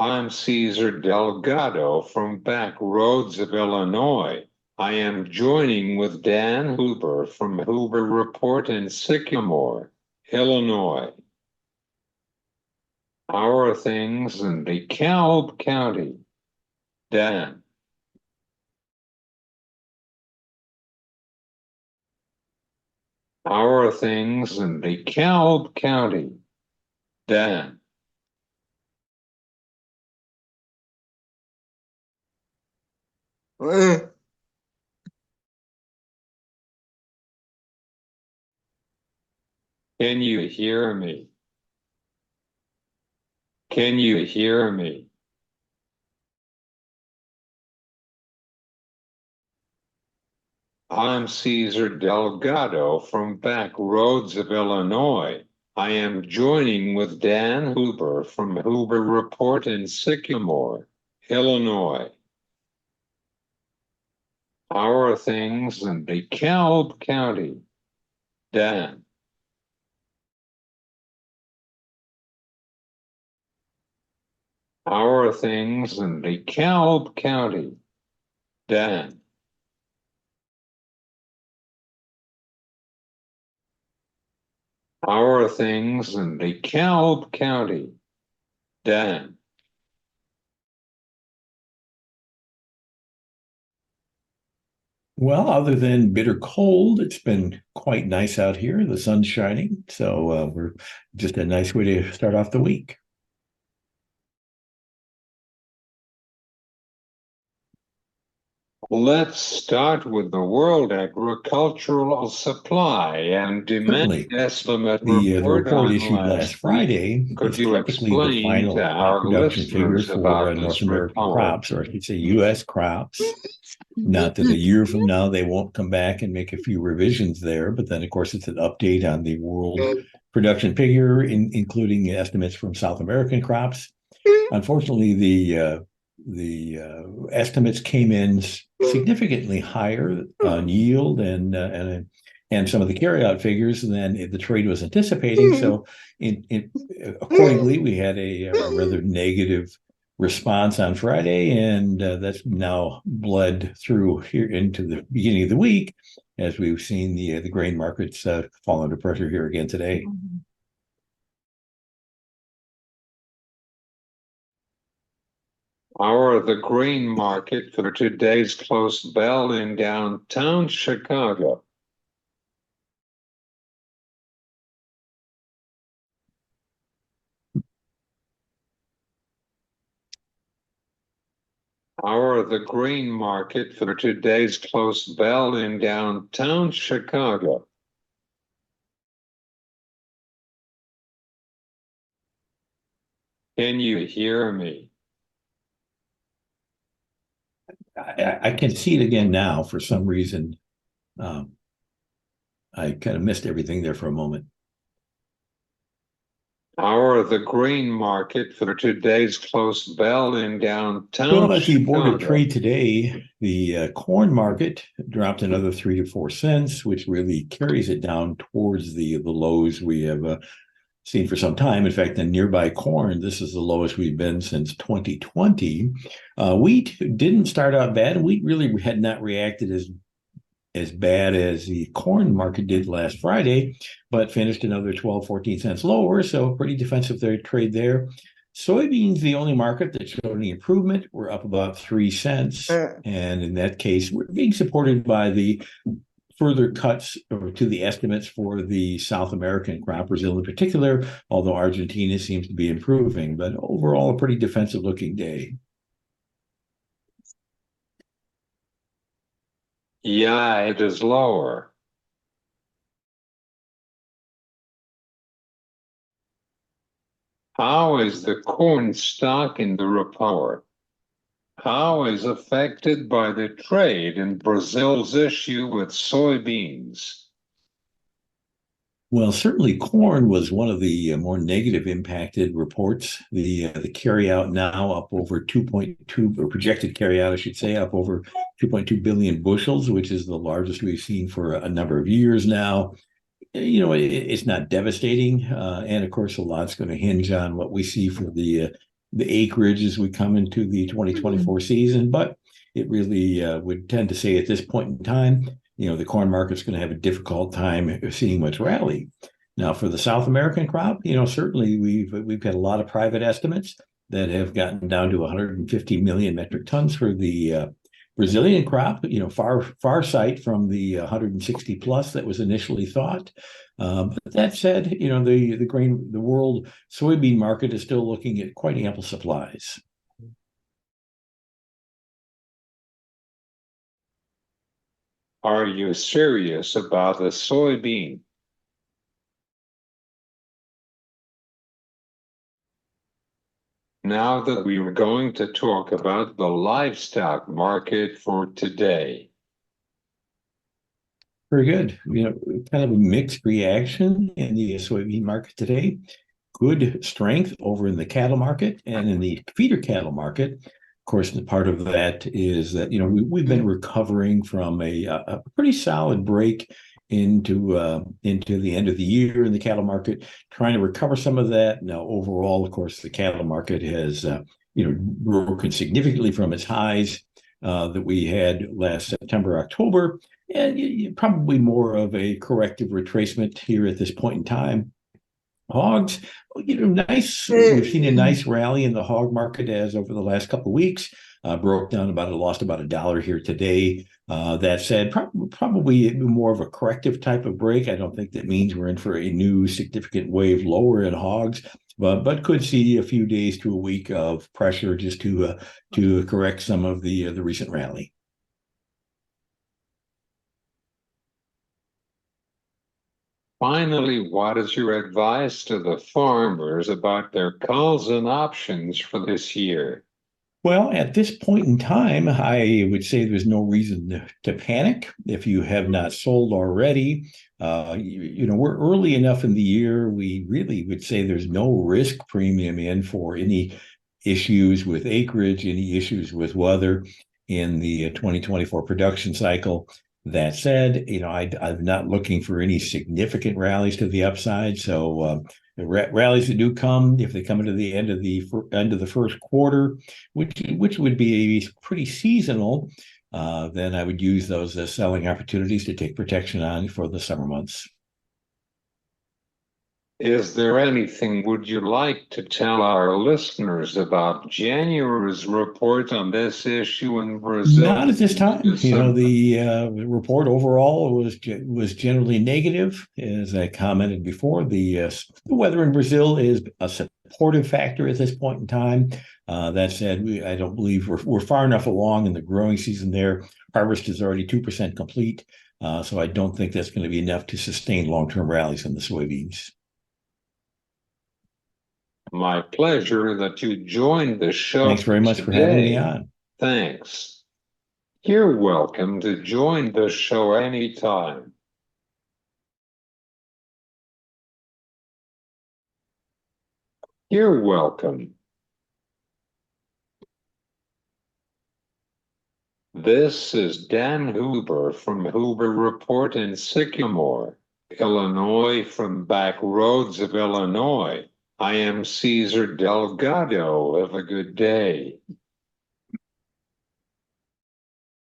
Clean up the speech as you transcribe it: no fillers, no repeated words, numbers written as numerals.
I'm Cesar Delgado from back roads of Illinois. I am joining with Dan Huber from Huber Report in Sycamore, Illinois. How are things in DeKalb County? Dan. How are things in DeKalb County? Dan. Can you hear me? Can you hear me? I'm Cesar Delgado from back roads of Illinois. I am joining with Dan Huber from Huber Report in Sycamore, Illinois. How are things in DeKalb County? Dan. How are things in DeKalb County? Dan. How are things in DeKalb County? Dan. Well, other than bitter cold, it's been quite nice out here. The sun's shining, so we're just a nice way to start off the week. Let's start with the World Agricultural Supply and Demand Certainly, Estimate the report report on issued last last week. Friday Could is you typically the explain to final crop our production figure listeners for about North this American report? crops, or I should say U.S. crops. Not that a year from now they won't come back and make a few revisions there, but then of course it's an update on the world production figure, including estimates from South American crops. Unfortunately, the estimates came in significantly higher on yield and some of the carryout figures than the trade was anticipating. So, accordingly, we had a rather negative response on Friday, and that's now bled through here into the beginning of the week, as we've seen the grain markets fall under pressure here again today. How are the grain market for today's close bell in downtown Chicago? How are the grain market for today's close bell in downtown Chicago? Can you hear me? I can see it again now. For some reason, I kind of missed everything there for a moment. How are the grain market for today's close bell in downtown Well, at the Board of Chicago? Trade today, the corn market dropped another 3 to 4 cents, which really carries it down towards the lows we have seen for some time. In fact, the nearby corn, this is the lowest we've been since 2020. Wheat didn't start out bad. Wheat really had not reacted as bad as the corn market did last Friday, but finished another 12, 14 cents lower. So pretty defensive trade there. Soybeans, the only market that showed any improvement, were up about 3 cents. And in that case, we're being supported by the further cuts to the estimates for the South American crop, Brazil in particular, although Argentina seems to be improving. But overall, a pretty defensive looking day. Yeah, it is lower. How is the corn stock in the report? How is affected by the trade in Brazil's issue with soybeans? Well, certainly corn was one of the more negative impacted reports. The carryout now up over 2.2, or projected carryout, I should say, up over 2.2 billion bushels, which is the largest we've seen for a number of years now. It's not devastating, and of course, a lot's going to hinge on what we see for the the acreage as we come into the 2024 season, but it really would tend to say at this point in time, the corn market's going to have a difficult time seeing much rally. Now, for the South American crop, certainly we've got a lot of private estimates that have gotten down to 150 million metric tons for the Brazilian crop, far sight from the 160 plus that was initially thought. But that said, the world soybean market is still looking at quite ample supplies. Are you serious about the soybean? Now that we are going to talk about the livestock market for today. Very good. Kind of a mixed reaction in the soybean market today. Good strength over in the cattle market and in the feeder cattle market. Of course, the part of that is that we've been recovering from a pretty solid break into the end of the year in the cattle market, trying to recover some of that. Now, overall, of course, the cattle market has broken significantly from its highs that we had last September, October, and probably more of a corrective retracement here at this point in time. Hogs, nice. We've seen a nice rally in the hog market as over the last couple of weeks. Lost about $1 here today. That said, probably more of a corrective type of break. I don't think that means we're in for a new significant wave lower in hogs, but could see a few days to a week of pressure just to correct some of the recent rally. Finally, what is your advice to the farmers about their culls and options for this year? Well, at this point in time, I would say there's no reason to panic if you have not sold already. We're early enough in the year. We really would say there's no risk premium in for any issues with acreage, any issues with weather in the 2024 production cycle. That said, I'm not looking for any significant rallies to the upside. So the rallies that do come, if they come into the end of the first quarter, which would be pretty seasonal, then I would use those as selling opportunities to take protection on for the summer months. Is there anything would you like to tell our listeners about January's report on this issue in Brazil? Not at this time. The report overall was generally negative. As I commented before, the weather in Brazil is a supportive factor at this point in time. That said, I don't believe we're far enough along in the growing season there. Harvest is already 2% complete, so I don't think that's going to be enough to sustain long-term rallies in the soybeans. My pleasure that you joined the show. Thanks very much for having me on. Thanks. You're welcome to join the show anytime. You're welcome. This is Dan Huber from Huber Report in Sycamore, Illinois, from back roads of Illinois. I am Cesar Delgado. Have a good day.